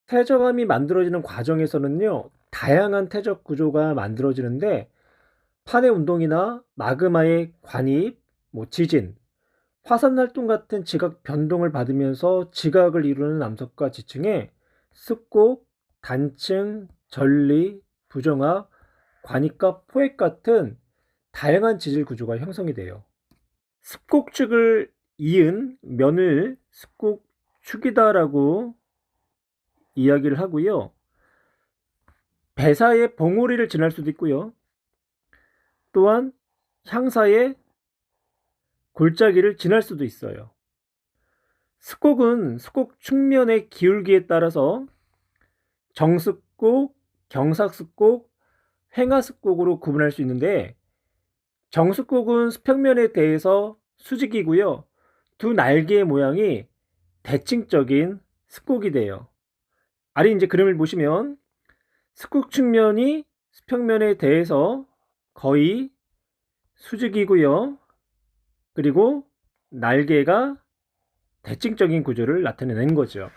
태저감이 만들어지는 과정에서는요, 다양한 태적 구조가 만들어지는데 판의 운동이나 마그마의 관입, 지진, 화산 활동 같은 지각 변동을 받으면서 지각을 이루는 암석과 지층에 습곡, 단층, 전리, 부정합, 관입과 포획 같은 다양한 지질 구조가 형성이 돼요. 습곡축을 이은 면을 습곡축이다라고 이야기를 하고요. 배사의 봉우리를 지날 수도 있고요. 또한 향사의 골짜기를 지날 수도 있어요. 습곡은 습곡 측면의 기울기에 따라서 정습곡, 경사습곡, 횡하습곡으로 구분할 수 있는데 정습곡은 수평면에 대해서 수직이고요. 두 날개의 모양이 대칭적인 습곡이 돼요. 아래 이제 그림을 보시면 습곡 측면이 수평면에 대해서 거의 수직이고요. 그리고 날개가 대칭적인 구조를 나타내는 거죠.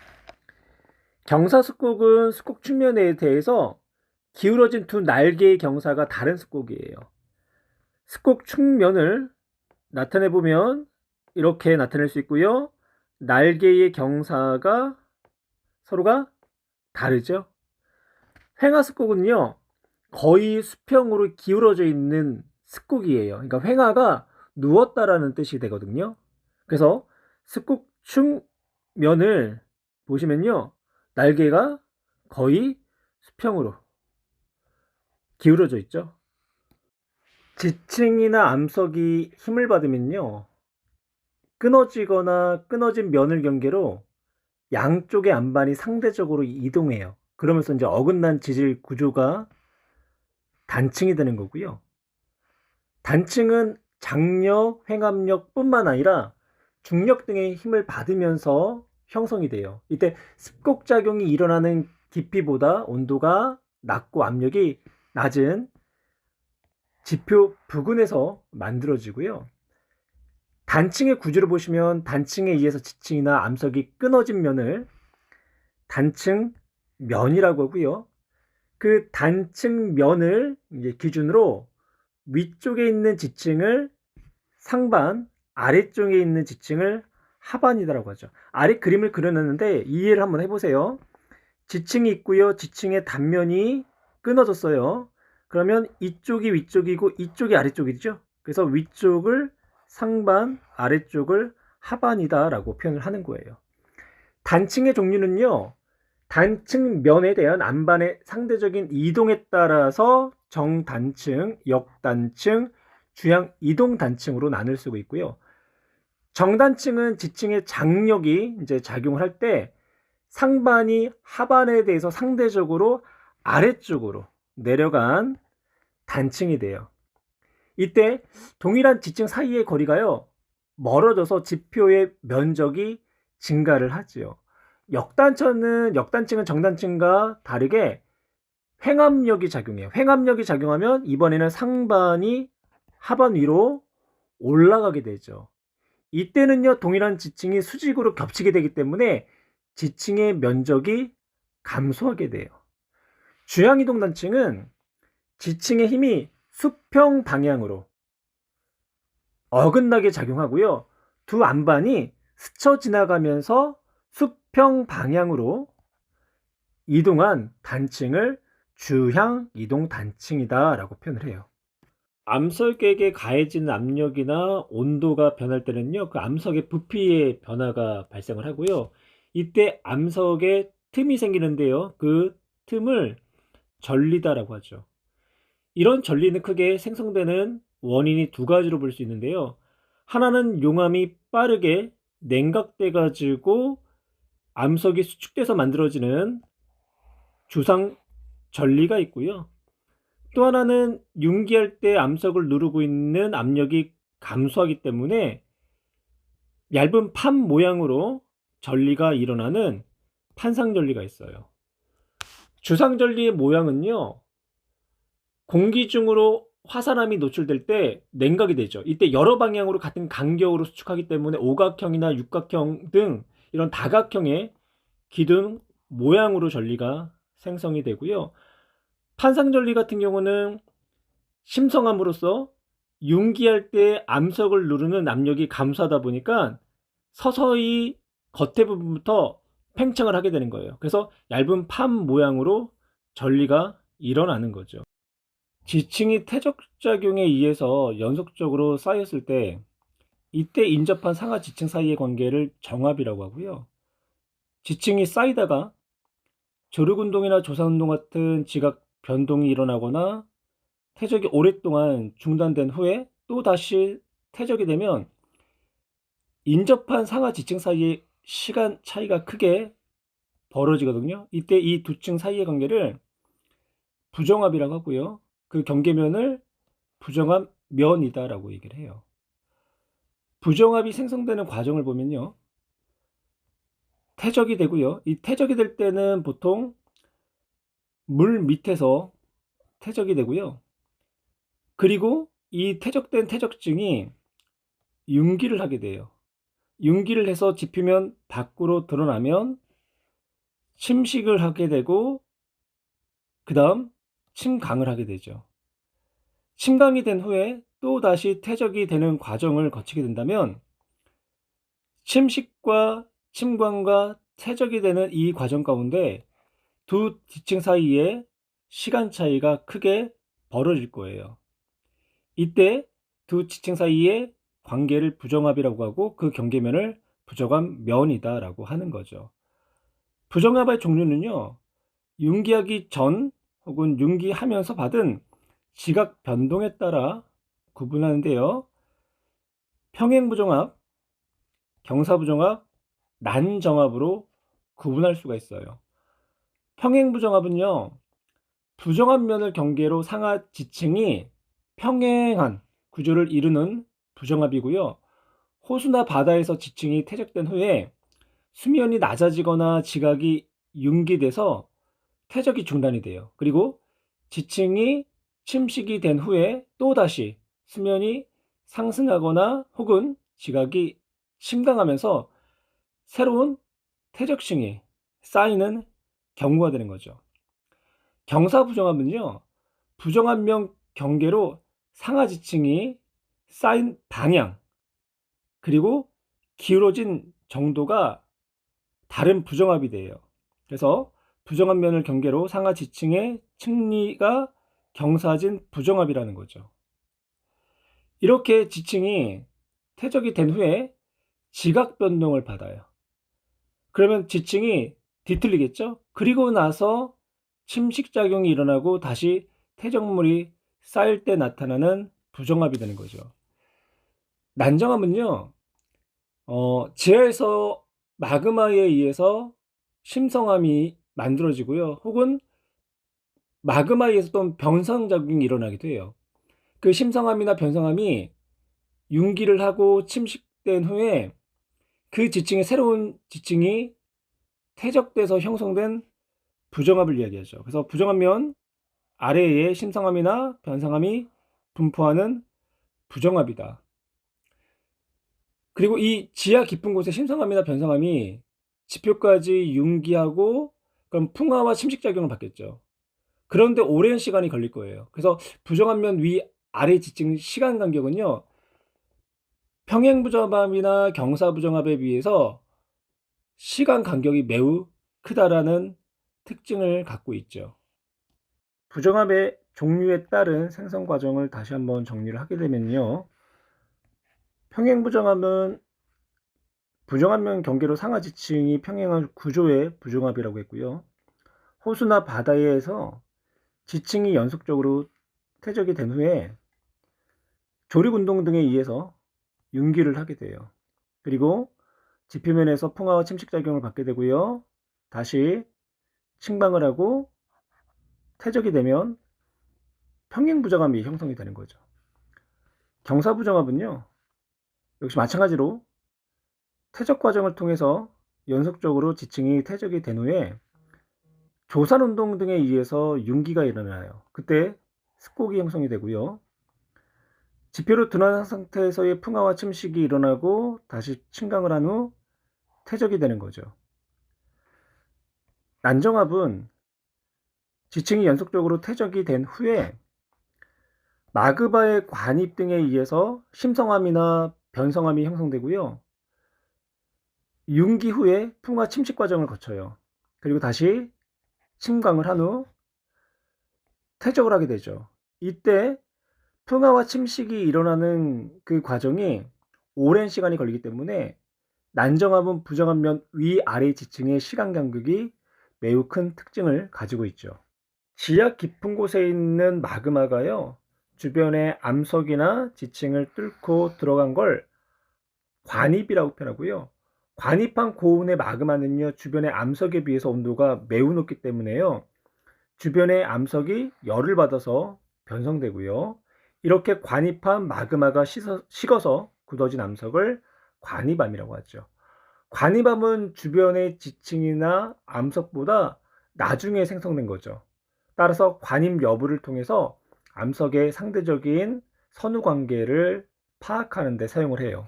경사습곡은 습곡 측면에 대해서 기울어진 두 날개의 경사가 다른 습곡이에요. 습곡 측면을 나타내보면 이렇게 나타낼 수 있고요. 날개의 경사가 서로가 다르죠. 횡하습곡은요, 거의 수평으로 기울어져 있는 습곡이에요. 그러니까 횡하가 누웠다라는 뜻이 되거든요. 그래서 습곡 측면을 보시면요, 날개가 거의 수평으로 기울어져 있죠. 지층이나 암석이 힘을 받으면요, 끊어지거나 끊어진 면을 경계로 양쪽의 안반이 상대적으로 이동해요. 그러면서 이제 어긋난 지질 구조가 단층이 되는 거고요. 단층은 장력, 횡압력뿐만 아니라 중력 등의 힘을 받으면서 형성이 돼요. 이때 습곡작용이 일어나는 깊이보다 온도가 낮고 압력이 낮은 지표 부근에서 만들어지고요. 단층의 구조를 보시면 단층에 의해서 지층이나 암석이 끊어진 면을 단층 면이라고 하고요. 그 단층 면을 이제 기준으로 위쪽에 있는 지층을 상반, 아래쪽에 있는 지층을 하반이라고 하죠. 아래 그림을 그려놨는데 이해를 한번 해보세요. 지층이 있고요. 지층의 단면이 끊어졌어요. 그러면 이쪽이 위쪽이고 이쪽이 아래쪽이죠. 그래서 위쪽을 상반, 아래쪽을 하반이다 라고 표현을 하는 거예요. 단층의 종류는요, 단층면에 대한 안반의 상대적인 이동에 따라서 정단층, 역단층, 주양 이동단층으로 나눌 수가 있고요. 정단층은 지층의 장력이 이제 작용을 할 때 상반이 하반에 대해서 상대적으로 아래쪽으로 내려간 단층이 돼요. 이때 동일한 지층 사이의 거리가요, 멀어져서 지표의 면적이 증가를 하지요. 역단층은 정단층과 다르게 횡압력이 작용해요. 횡압력이 작용하면 이번에는 상반이 하반 위로 올라가게 되죠. 이때는요, 동일한 지층이 수직으로 겹치게 되기 때문에 지층의 면적이 감소하게 돼요. 주양이동 단층은 지층의 힘이 수평 방향으로 어긋나게 작용하고요. 두 안반이 스쳐 지나가면서 수평 방향으로 이동한 단층을 주향 이동 단층이다 라고 표현을 해요. 암석에게 가해진 압력이나 온도가 변할 때는요, 그 암석의 부피의 변화가 발생을 하고요. 이때 암석에 틈이 생기는데요. 그 틈을 전리다라고 하죠. 이런 전리는 크게 생성되는 원인이 두 가지로 볼 수 있는데요. 하나는 용암이 빠르게 냉각돼 가지고 암석이 수축돼서 만들어지는 주상 전리가 있고요. 또 하나는 융기할 때 암석을 누르고 있는 압력이 감소하기 때문에 얇은 판 모양으로 전리가 일어나는 판상전리가 있어요. 주상전리의 모양은요, 공기 중으로 화산암이 노출될 때 냉각이 되죠. 이때 여러 방향으로 같은 간격으로 수축하기 때문에 오각형이나 육각형 등 이런 다각형의 기둥 모양으로 전리가 생성이 되고요. 판상전리 같은 경우는 심성함으로써 융기할 때 암석을 누르는 압력이 감소하다 보니까 서서히 겉에 부분부터 팽창을 하게 되는 거예요. 그래서 얇은 판 모양으로 전리가 일어나는 거죠. 지층이 퇴적작용에 의해서 연속적으로 쌓였을 때 이때 인접한 상하 지층 사이의 관계를 정압이라고 하고요. 지층이 쌓이다가 조류운동이나 조산운동 같은 지각 변동이 일어나거나 퇴적이 오랫동안 중단된 후에 또 다시 퇴적이 되면 인접한 상하 지층 사이의 시간 차이가 크게 벌어지거든요. 이때 이 두 층 사이의 관계를 부정압이라고 하고요. 그 경계면을 부정압 면이다라고 얘기를 해요. 부정압이 생성되는 과정을 보면요. 퇴적이 되고요. 이 퇴적이 될 때는 보통 물 밑에서 퇴적이 되고요. 그리고 이 퇴적된 퇴적증이 융기를 하게 돼요. 융기를 해서 지피면 밖으로 드러나면 침식을 하게 되고 그 다음 침강을 하게 되죠. 침강이 된 후에 또 다시 퇴적이 되는 과정을 거치게 된다면 침식과 침광과 퇴적이 되는 이 과정 가운데 두 지층 사이에 시간 차이가 크게 벌어질 거예요. 이때 두 지층 사이의 관계를 부정압이라고 하고 그 경계면을 부정압 면이다 라고 하는 거죠. 부정압의 종류는요, 융기하기 전 혹은 융기하면서 받은 지각 변동에 따라 구분하는데요. 평행부정압, 경사부정압, 난정압으로 구분할 수가 있어요. 평행부정압은요, 부정압면을 경계로 상하 지층이 평행한 구조를 이루는 부정압이고요. 호수나 바다에서 지층이 퇴적된 후에 수면이 낮아지거나 지각이 융기돼서 퇴적이 중단이 돼요. 그리고 지층이 침식이 된 후에 또다시 수면이 상승하거나 혹은 지각이 침강하면서 새로운 퇴적층이 쌓이는 경우가 되는 거죠. 경사부정압은요, 부정압면 경계로 상하 지층이 쌓인 방향 그리고 기울어진 정도가 다른 부정압이 돼요. 그래서 부정압면을 경계로 상하 지층의 층리가 경사진 부정압이라는 거죠. 이렇게 지층이 퇴적이 된 후에 지각 변동을 받아요. 그러면 지층이 뒤틀리겠죠? 그리고 나서 침식작용이 일어나고 다시 퇴적물이 쌓일 때 나타나는 부정압이 되는 거죠. 난정압은요, 지하에서 마그마에 의해서 심성암이 만들어지고요. 혹은 마그마에 의해서 또 변성작용이 일어나기도 해요. 그 심성암이나 변성암이 융기를 하고 침식된 후에 그 지층에 새로운 지층이 퇴적돼서 형성된 부정압을 이야기하죠. 그래서 부정압면 아래에 심성암이나 변성암이 분포하는 부정압이다. 그리고 이 지하 깊은 곳에 심성암이나 변성암이 지표까지 융기하고 그럼 풍화와 침식작용을 받겠죠. 그런데 오랜 시간이 걸릴 거예요. 그래서 부정압면 위 아래 지층 시간 간격은요, 평행부정압이나 경사부정압에 비해서 시간 간격이 매우 크다라는 특징을 갖고 있죠. 부정압의 종류에 따른 생성 과정을 다시 한번 정리를 하게 되면요. 평행부정압은 부정압면 경계로 상하 지층이 평행한 구조의 부정압이라고 했고요. 호수나 바다에서 지층이 연속적으로 퇴적이 된 후에 조립운동 등에 의해서 융기를 하게 돼요. 그리고 지표면에서 풍화와 침식작용을 받게 되고요. 다시 침방을 하고 퇴적이 되면 평행부정압이 형성이 되는 거죠. 경사부정압은요, 역시 마찬가지로 퇴적 과정을 통해서 연속적으로 지층이 퇴적이 된 후에 조산운동 등에 의해서 융기가 일어나요. 그때 습곡이 형성이 되고요. 지표로 둔한 상태에서의 풍화와 침식이 일어나고 다시 침강을 한 후 퇴적이 되는 거죠. 난정압은 지층이 연속적으로 퇴적이 된 후에 마그마의 관입 등에 의해서 심성암이나 변성암이 형성되고요. 융기 후에 풍화 침식 과정을 거쳐요. 그리고 다시 침광을 한 후 퇴적을 하게 되죠. 이때 풍화와 침식이 일어나는 그 과정이 오랜 시간이 걸리기 때문에 난정압은 부정압면 위아래 지층의 시간 간격이 매우 큰 특징을 가지고 있죠. 지하 깊은 곳에 있는 마그마가요, 주변의 암석이나 지층을 뚫고 들어간 걸 관입이라고 표현하고요. 관입한 고온의 마그마는요, 주변의 암석에 비해서 온도가 매우 높기 때문에요, 주변의 암석이 열을 받아서 변성되고요. 이렇게 관입한 마그마가 식어서 굳어진 암석을 관입암이라고 하죠. 관입암은 주변의 지층이나 암석보다 나중에 생성된 거죠. 따라서 관입 여부를 통해서 암석의 상대적인 선후 관계를 파악하는 데 사용을 해요.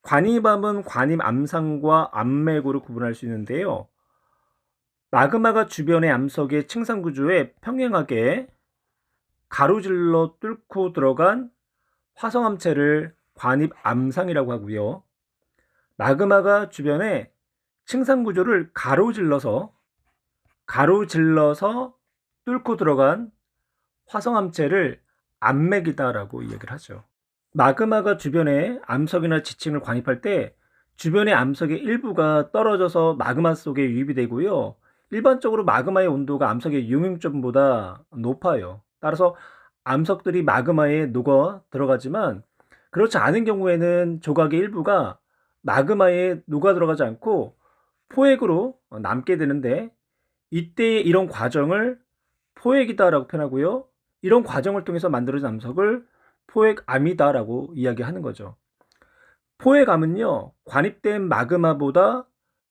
관입암은 관입 암상과 암맥으로 구분할 수 있는데요. 마그마가 주변의 암석의 층상 구조에 평행하게 가로질러 뚫고 들어간 화성암체를 관입 암상이라고 하고요. 마그마가 주변에 층상 구조를 가로질러서 뚫고 들어간 화성암체를 암맥이다라고 이야기를 하죠. 마그마가 주변에 암석이나 지층을 관입할 때 주변의 암석의 일부가 떨어져서 마그마 속에 유입이 되고요. 일반적으로 마그마의 온도가 암석의 융융점보다 높아요. 따라서 암석들이 마그마에 녹아 들어가지만 그렇지 않은 경우에는 조각의 일부가 마그마에 녹아 들어가지 않고 포획으로 남게 되는데, 이때의 이런 과정을 포획이다라고 표현하고요. 이런 과정을 통해서 만들어진 암석을 포획암이다라고 이야기하는 거죠. 포획암은요, 관입된 마그마보다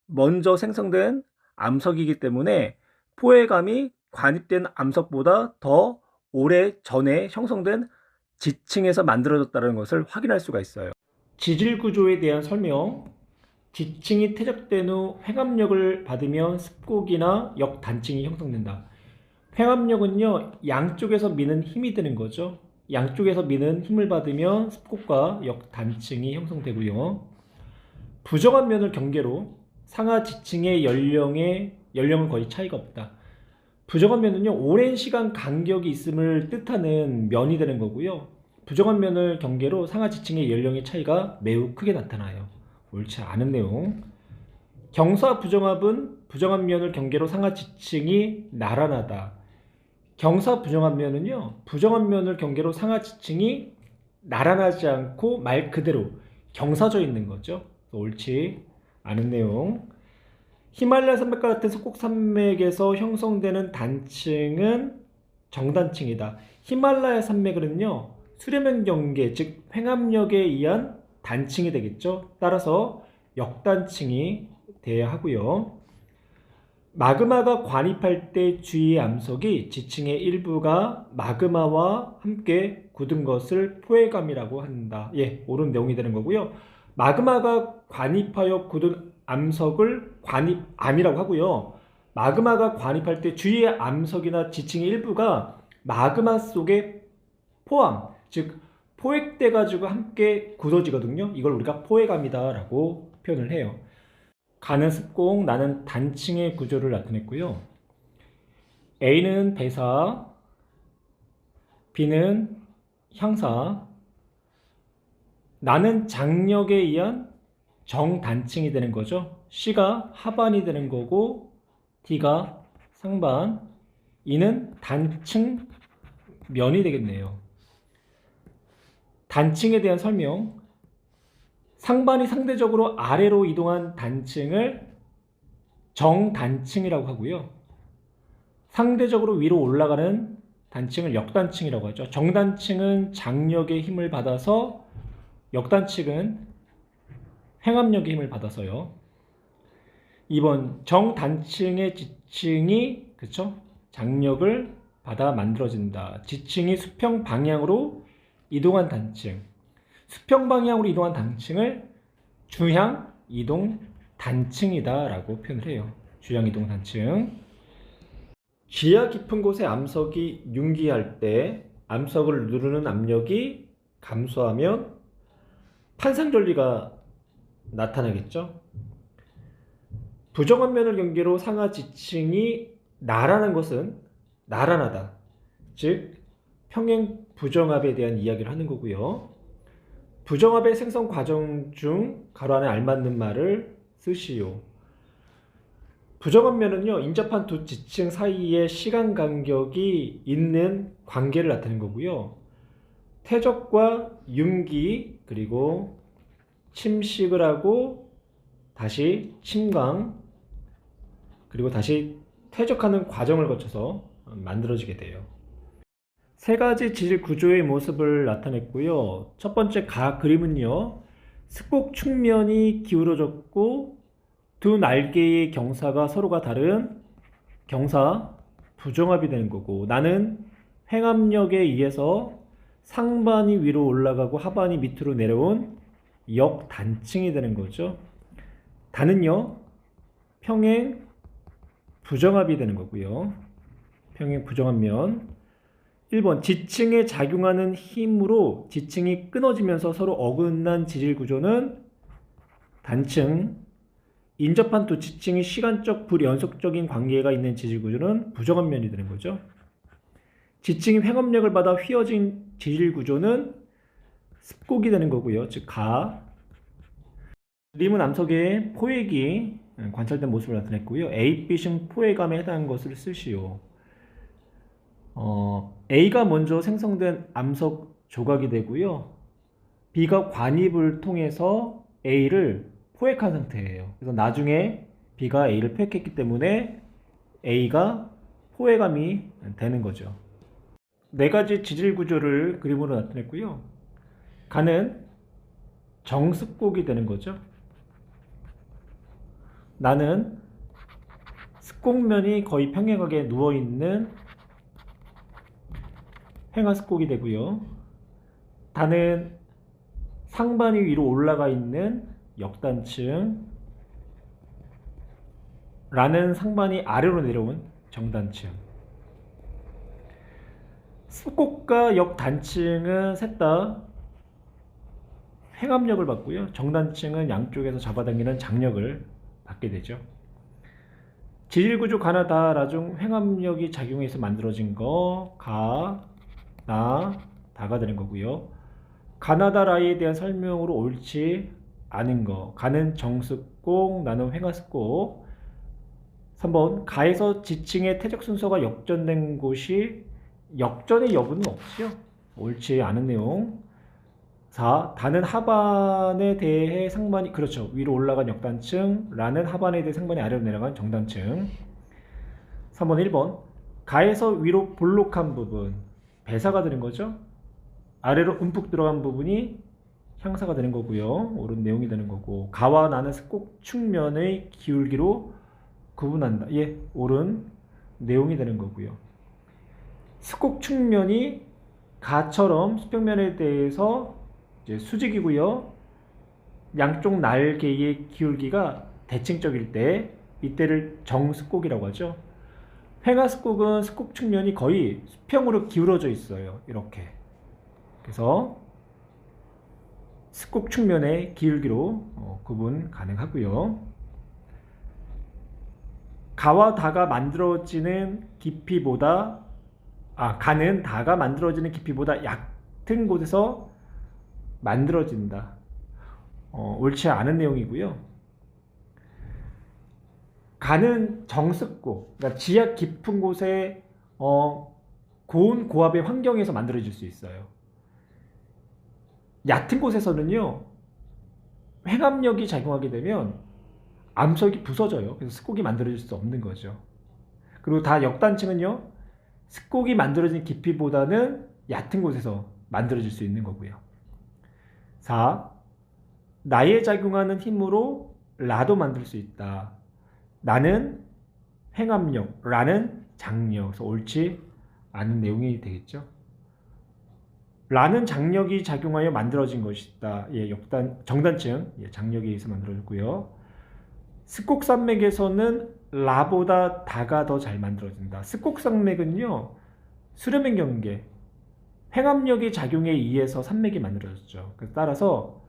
먼저 생성된 암석이기 때문에 포획암이 관입된 암석보다 더 오래 전에 형성된 지층에서 만들어졌다는 것을 확인할 수가 있어요. 지질 구조에 대한 설명. 지층이 퇴적된 후 횡압력을 받으면 습곡이나 역단층이 형성된다. 횡압력은요, 양쪽에서 미는 힘이 드는 거죠. 양쪽에서 미는 힘을 받으면 습곡과 역단층이 형성되고요. 부정한 면을 경계로 상하 지층의 연령은 거의 차이가 없다. 부정한 면은요, 오랜 시간 간격이 있음을 뜻하는 면이 되는 거고요. 부정한 면을 경계로 상하 지층의 연령의 차이가 매우 크게 나타나요. 옳지 않은 내용. 경사 부정합은 부정한 면을 경계로 상하 지층이 나란하다. 경사 부정한 면은요, 부정한 면을 경계로 상하 지층이 나란하지 않고 말 그대로 경사져 있는 거죠. 옳지 않은 내용. 히말라야 산맥과 같은 속곡 산맥에서 형성되는 단층은 정단층이다. 히말라야 산맥은요, 수렴형 경계, 즉 횡압력에 의한 단층이 되겠죠. 따라서 역단층이 돼야 하고요. 마그마가 관입할 때 주위의 암석이 지층의 일부가 마그마와 함께 굳은 것을 포획암이라고 한다. 예, 옳은 내용이 되는 거고요. 마그마가 관입하여 굳은 암석을 관입암이라고 하고요. 마그마가 관입할 때 주위의 암석이나 지층의 일부가 마그마 속에 포함, 즉 포획돼 가지고 함께 굳어지거든요. 이걸 우리가 포획암이다라고 표현을 해요. 가는 습곡, 나는 단층의 구조를 나타냈고요. A는 배사, B는 향사, 나는 장력에 의한 정단층이 되는 거죠. C가 하반이 되는 거고 D가 상반, E는 단층 면이 되겠네요. 단층에 대한 설명. 상반이 상대적으로 아래로 이동한 단층을 정단층이라고 하고요. 상대적으로 위로 올라가는 단층을 역단층이라고 하죠. 정단층은 장력의 힘을 받아서, 역단층은 횡압력의 힘을 받아서요. 2번, 정단층의 지층이 장력을 받아 만들어진다. 지층이 수평 방향으로 이동한 단층. 수평 방향으로 이동한 단층을 주향 이동 단층이다 라고 표현을 해요. 주량이동 단층. 지하 깊은 곳에 암석이 융기할 때 암석을 누르는 압력이 감소하면 판상전리가 나타나겠죠. 부정한 면을 경계로 상하 지층이 나라는 것은 나란하다, 즉 평행 부정합에 대한 이야기를 하는 거고요. 부정합의 생성 과정 중 가로 안에 알맞는 말을 쓰시오. 부정한 면은요, 인접한 두 지층 사이에 시간 간격이 있는 관계를 나타내는 거고요. 퇴적과 융기, 그리고 침식을 하고 다시 침강, 그리고 다시 퇴적하는 과정을 거쳐서 만들어지게 돼요. 세 가지 지질 구조의 모습을 나타냈고요. 첫 번째 그림은요, 습곡 측면이 기울어졌고 두 날개의 경사가 서로가 다른 경사 부정합이 되는 거고, 나는 횡압력에 의해서 상반이 위로 올라가고 하반이 밑으로 내려온 역단층이 되는 거죠. 단은요, 평행 부정합이 되는 거고요. 평행 부정합 면. 1번 지층에 작용하는 힘으로 지층이 끊어지면서 서로 어긋난 지질 구조는 단층. 인접한 두 지층이 시간적 불연속적인 관계가 있는 지질 구조는 부정합 면이 되는 거죠. 지층이 횡압력을 받아 휘어진 지질 구조는 습곡이 되는 거고요. 즉 그림은 암석의 포획이 관찰된 모습을 나타냈고요. A, B층 포획감에 해당하는 것을 쓰시오. A가 먼저 생성된 암석 조각이 되고요. B가 관입을 통해서 A를 포획한 상태예요. 그래서 나중에 B가 A를 포획했기 때문에 A가 포획감이 되는 거죠. 네 가지 지질 구조를 그림으로 나타냈고요. 가는 정습곡이 되는 거죠. 나는 습곡면이 거의 평행하게 누워있는 횡하습곡이 되고요. 다는 상반이 위로 올라가 있는 역단층, 라는 상반이 아래로 내려온 정단층. 습곡과 역단층은 셋 다 횡압력을 받고요. 정단층은 양쪽에서 잡아당기는 장력을 받게 되죠. 지질구조 가나다 중 횡압력이 작용해서 만들어진 거 다가 되는 거고요. 가나다 라에 대한 설명으로 옳지 않은 거, 가는 정습곡, 나는 횡하습곡. 3번 가에서 지층의 퇴적 순서가 역전된 곳이 역전의 여부는 없죠. 옳지 않은 내용. 4. 다는 하반에 대해 상반이, 그렇죠, 위로 올라간 역단층, 라는 하반에 대해 상반이 아래로 내려간 정단층. 3번 1번 가에서 위로 볼록한 부분, 배사가 되는 거죠. 아래로 움푹 들어간 부분이 향사가 되는 거고요. 옳은 내용이 되는 거고, 가와 나는 습곡 측면의 기울기로 구분한다. 예, 옳은 내용이 되는 거고요. 습곡 측면이 가처럼 수평면에 대해서 이제 수직이고요. 양쪽 날개의 기울기가 대칭적일 때 이때를 정습곡이라고 하죠. 횡하습곡은 습곡 측면이 거의 수평으로 기울어져 있어요. 이렇게. 그래서 습곡 측면의 기울기로 구분 가능하고요. 가와 다가 만들어지는 깊이보다 가는 다가 만들어지는 깊이보다 얕은 곳에서 만들어진다. 옳지 않은 내용이고요. 가는 정습곡, 그러니까 지하 깊은 곳에 고온 고압의 환경에서 만들어질 수 있어요. 얕은 곳에서는요, 횡압력이 작용하게 되면 암석이 부서져요. 그래서 습곡이 만들어질 수 없는 거죠. 그리고 다 역단층은요, 습곡이 만들어진 깊이보다는 얕은 곳에서 만들어질 수 있는 거고요. 4. 나에 작용하는 힘으로 라도 만들 수 있다. 나는 횡압력, 라는 장력. 그래서 옳지 않은 내용이 되겠죠. 라는 장력이 작용하여 만들어진 것이다. 예, 정단층, 예, 장력에 의해서 만들어졌고요. 습곡 산맥에서는 라보다 다가 더 잘 만들어진다. 습곡산맥은요, 수렴의 경계, 횡압력의 작용에 의해서 산맥이 만들어졌죠. 따라서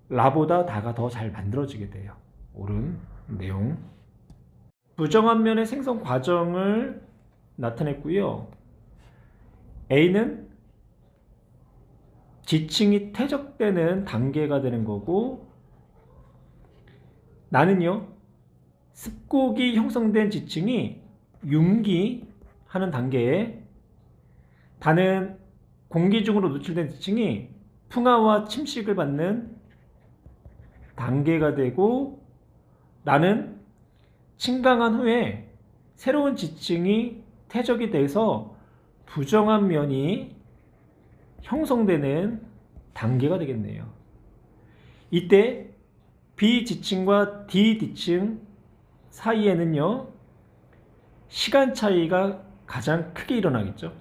라보다 다가 더 잘 만들어지게 돼요. 옳은 내용. 부정압면의 생성 과정을 나타냈고요. A는 지층이 퇴적되는 단계가 되는 거고, 나는요, 습곡이 형성된 지층이 융기하는 단계에, 다는 공기 중으로 노출된 지층이 풍화와 침식을 받는 단계가 되고, 나는 침강한 후에 새로운 지층이 퇴적이 돼서 부정한 면이 형성되는 단계가 되겠네요. 이때 B 지층과 D 지층 사이에는요, 시간 차이가 가장 크게 일어나겠죠.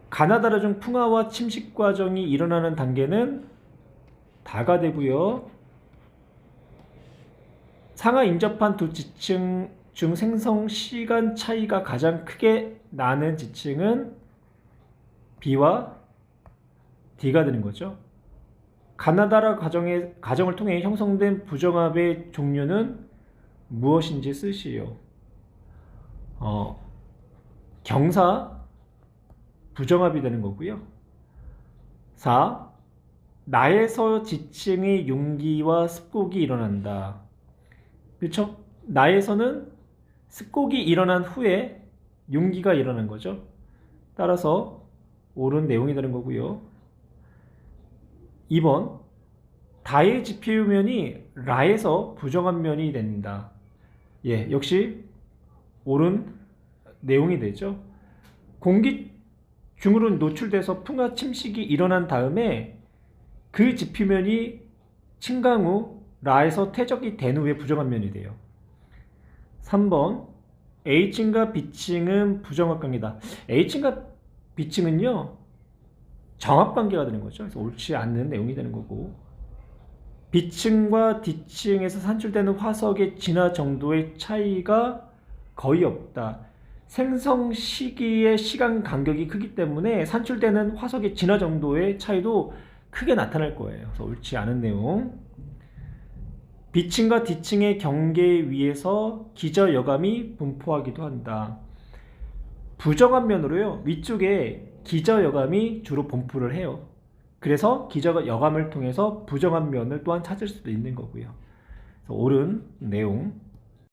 가나다라 중 풍화와 침식 과정이 일어나는 단계는 다가 되고요. 상하 인접한 두 지층 중 생성 시간 차이가 가장 크게 나는 지층은 B와 D가 되는 거죠. 가나다라 과정을 통해 형성된 부정압의 종류는 무엇인지 쓰시오. 경사 부정압이 되는 거고요. 4. 나에서 지층의 융기와 습곡이 일어난다. 그렇죠? 나에서는 습곡이 일어난 후에 융기가 일어난 거죠. 따라서 옳은 내용이 되는 거고요. 2번, 다의 지표면이 라에서 부정한 면이 된다. 예, 역시 옳은 내용이 되죠. 공기 중으로 노출돼서 풍화 침식이 일어난 다음에 그 지표면이 침강 후 라에서 퇴적이 된 후에 부정한 면이 돼요. 3번, A층과 B층은 부정합관계다. A층과 B층은요, 정합관계가 되는 거죠. 그래서 옳지 않는 내용이 되는 거고, B층과 D층에서 산출되는 화석의 진화 정도의 차이가 거의 없다. 생성 시기의 시간 간격이 크기 때문에 산출되는 화석의 진화 정도의 차이도 크게 나타날 거예요. 그래서 옳지 않은 내용. B층과 D층의 경계 위에서 기저여감이 분포하기도 한다. 부정한 면으로요, 위쪽에 기저여감이 주로 분포를 해요. 그래서 기저여감을 통해서 부정한 면을 또한 찾을 수도 있는 거고요. 그래서 옳은 내용.